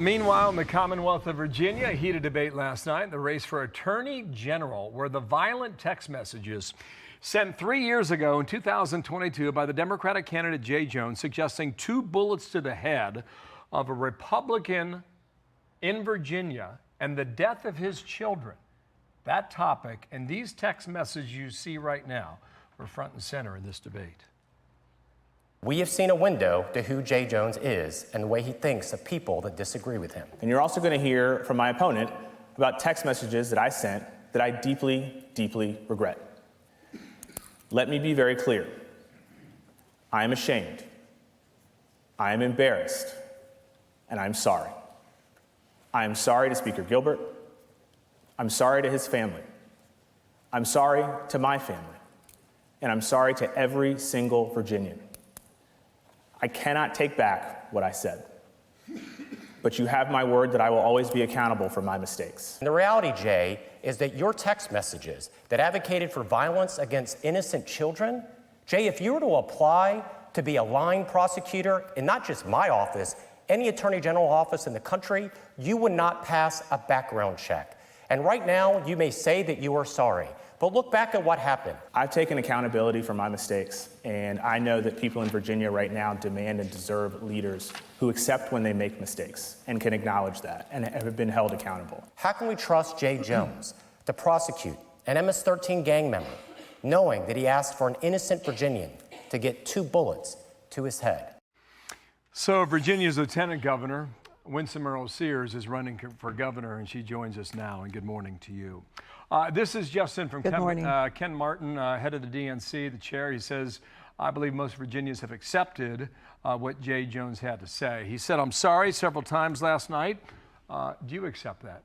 Meanwhile, in the Commonwealth of Virginia, a heated debate last night in the race for Attorney General, where the violent text messages sent 3 years ago in 2022 by the Democratic candidate Jay Jones suggesting 2 bullets to the head of a Republican in Virginia and the death of his children. That topic and these text messages you see right now were front and center in this debate. We have seen a window to who Jay Jones is and the way he thinks of people that disagree with him. And you're also going to hear from my opponent about text messages that I sent that I deeply, deeply regret. Let me be very clear. I am ashamed. I am embarrassed. And I'm sorry. I am sorry to Speaker Gilbert. I'm sorry to his family. I'm sorry to my family. And I'm sorry to every single Virginian. I cannot take back what I said, but you have my word that I will always be accountable for my mistakes. And the reality, Jay, is that your text messages that advocated for violence against innocent children, Jay, if you were to apply to be a line prosecutor in not just my office, any attorney general office in the country, you would not pass a background check. And right now, you may say that you are sorry, but look back at what happened. I've taken accountability for my mistakes, and I know that people in Virginia right now demand and deserve leaders who accept when they make mistakes and can acknowledge that and have been held accountable. How can we trust Jay Jones to prosecute an MS-13 gang member, knowing that he asked for an innocent Virginian to get 2 bullets to his head? So Virginia's Lieutenant Governor, Winsome Earle-Sears, is running for governor, and she joins us now. And good morning to you. This is Justin from Ken Martin, head of the DNC, the chair. He says, I believe most Virginians have accepted what Jay Jones had to say. He said, I'm sorry several times last night. Do you accept that?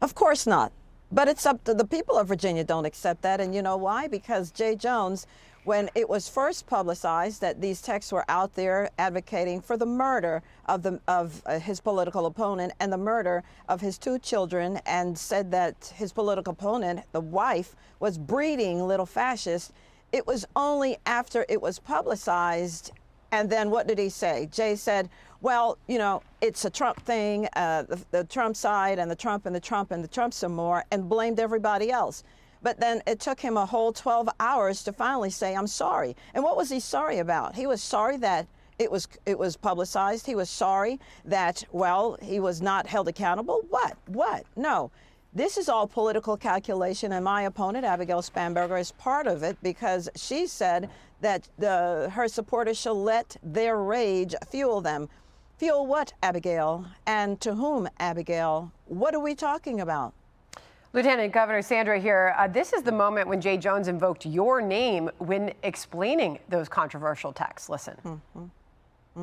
Of course not. But it's up to the people of Virginia don't accept that. And you know why? Because Jay Jones, when it was first publicized that these texts were out there advocating for the murder of his political opponent and the murder of his 2 children, and said that his political opponent, the wife, was breeding little fascists, it was only after it was publicized. And then what did he say? Jay said, well, you know, it's a Trump thing, the Trump side and the Trump and the Trump and the Trump some more, and blamed everybody else. But then it took him a whole 12 hours to finally say, I'm sorry. And what was he sorry about? He was sorry that it was publicized. He was sorry that, well, he was not held accountable. What? No. This is all political calculation, and my opponent, Abigail Spanberger, is part of it, because she said that her supporters shall let their rage fuel them. Fuel what, Abigail? And to whom, Abigail? What are we talking about? Lieutenant Governor Sandra here. This is the moment when Jay Jones invoked your name when explaining those controversial texts. Listen.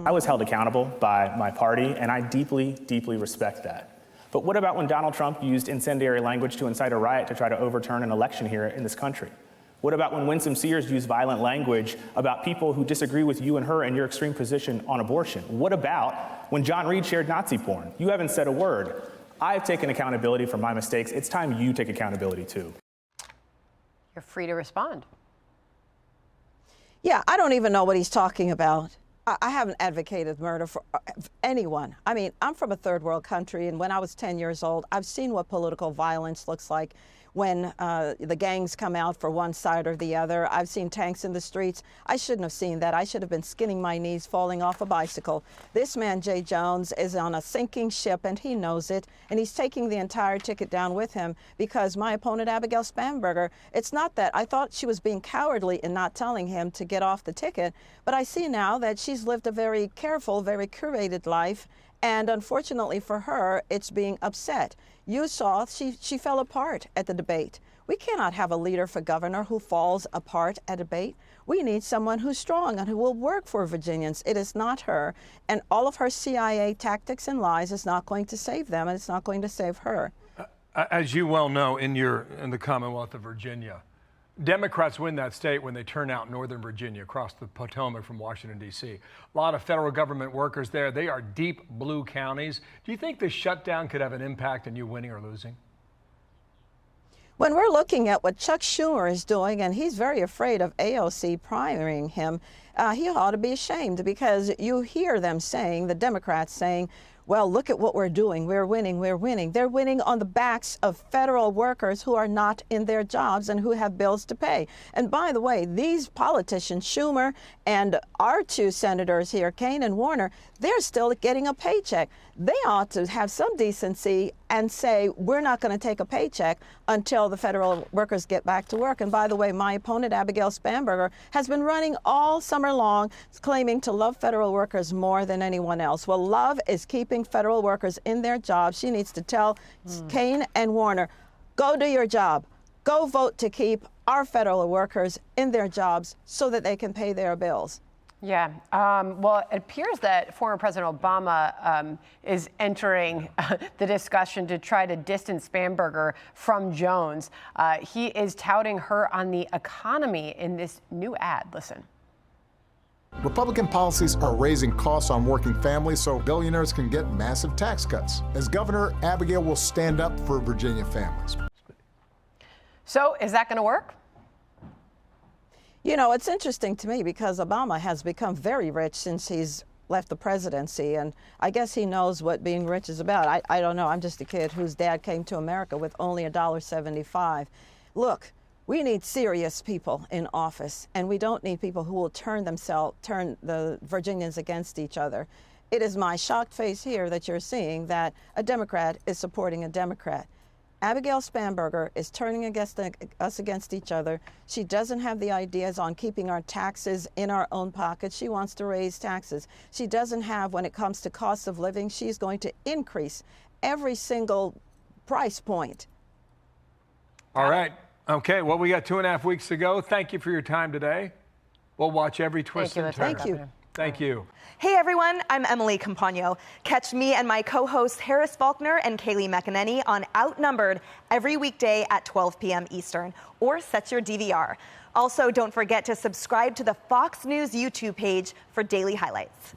I was held accountable by my party, and I deeply, deeply respect that. But what about when Donald Trump used incendiary language to incite a riot to try to overturn an election here in this country? What about when Winsome Sears used violent language about people who disagree with you and her and your extreme position on abortion? What about when John Reed shared Nazi porn? You haven't said a word. I've taken accountability for my mistakes. It's time you take accountability too. You're free to respond. Yeah, I don't even know what he's talking about. I haven't advocated murder for anyone. I mean, I'm from a third world country, and when I was 10 years old, I've seen what political violence looks like when the gangs come out for one side or the other. I've seen tanks in the streets. I shouldn't have seen that. I should have been skinning my knees, falling off a bicycle. This man, Jay Jones, is on a sinking ship, and he knows it, and he's taking the entire ticket down with him, because my opponent, Abigail Spanberger, it's not that. I thought she was being cowardly in not telling him to get off the ticket, but I see now that she's lived a very careful, very curated life, and unfortunately for her, it's being upset. You saw she fell apart at the debate. We cannot have a leader for governor who falls apart at a debate. We need someone who's strong and who will work for Virginians. It is not her. And all of her CIA tactics and lies is not going to save them, and it's not going to save her. As you well know, in the Commonwealth of Virginia, Democrats win that state when they turn out Northern Virginia across the Potomac from Washington, D.C. A lot of federal government workers there. They are deep blue counties. Do you think the shutdown could have an impact on you winning or losing? When we're looking at what Chuck Schumer is doing, and he's very afraid of AOC primarying him, he ought to be ashamed, because you hear them saying, the Democrats saying, well, look at what we're doing. We're winning. We're winning. They're winning on the backs of federal workers who are not in their jobs and who have bills to pay. And by the way, these politicians, Schumer and our two senators here, Kaine and Warner, they're still getting a paycheck. They ought to have some decency and say, we're not going to take a paycheck until the federal workers get back to work. And by the way, my opponent, Abigail Spanberger, has been running all summer long claiming to love federal workers more than anyone else. Well, love is keeping federal workers in their jobs. She needs to tell Kaine and Warner, go do your job. Go vote to keep our federal workers in their jobs so that they can pay their bills. Yeah, well, it appears that former President Obama is entering the discussion to try to distance Spanberger from Jones. He is touting her on the economy in this new ad. Listen. Republican policies are raising costs on working families so billionaires can get massive tax cuts. As governor, Abigail will stand up for Virginia families. So is that going to work? You know, it's interesting to me because Obama has become very rich since he's left the presidency, and I guess he knows what being rich is about. I don't know. I'm just a kid whose dad came to America with only $1.75. Look, we need serious people in office, and we don't need people who will turn the Virginians against each other. It is my shocked face here that you're seeing that a Democrat is supporting a Democrat. Abigail Spanberger is turning us against each other. She doesn't have the ideas on keeping our taxes in our own pockets. She wants to raise taxes. She doesn't have, when it comes to cost of living, she's going to increase every single price point. All right. Okay, well, we got 2.5 weeks to go. Thank you for your time today. We'll watch every twist and turn. Thank you. Thank you. Hey everyone, I'm Emily Campagno. Catch me and my co-hosts Harris Faulkner and Kaylee McEnany on Outnumbered every weekday at 12 p.m. Eastern, or set your DVR. Also, don't forget to subscribe to the Fox News YouTube page for daily highlights.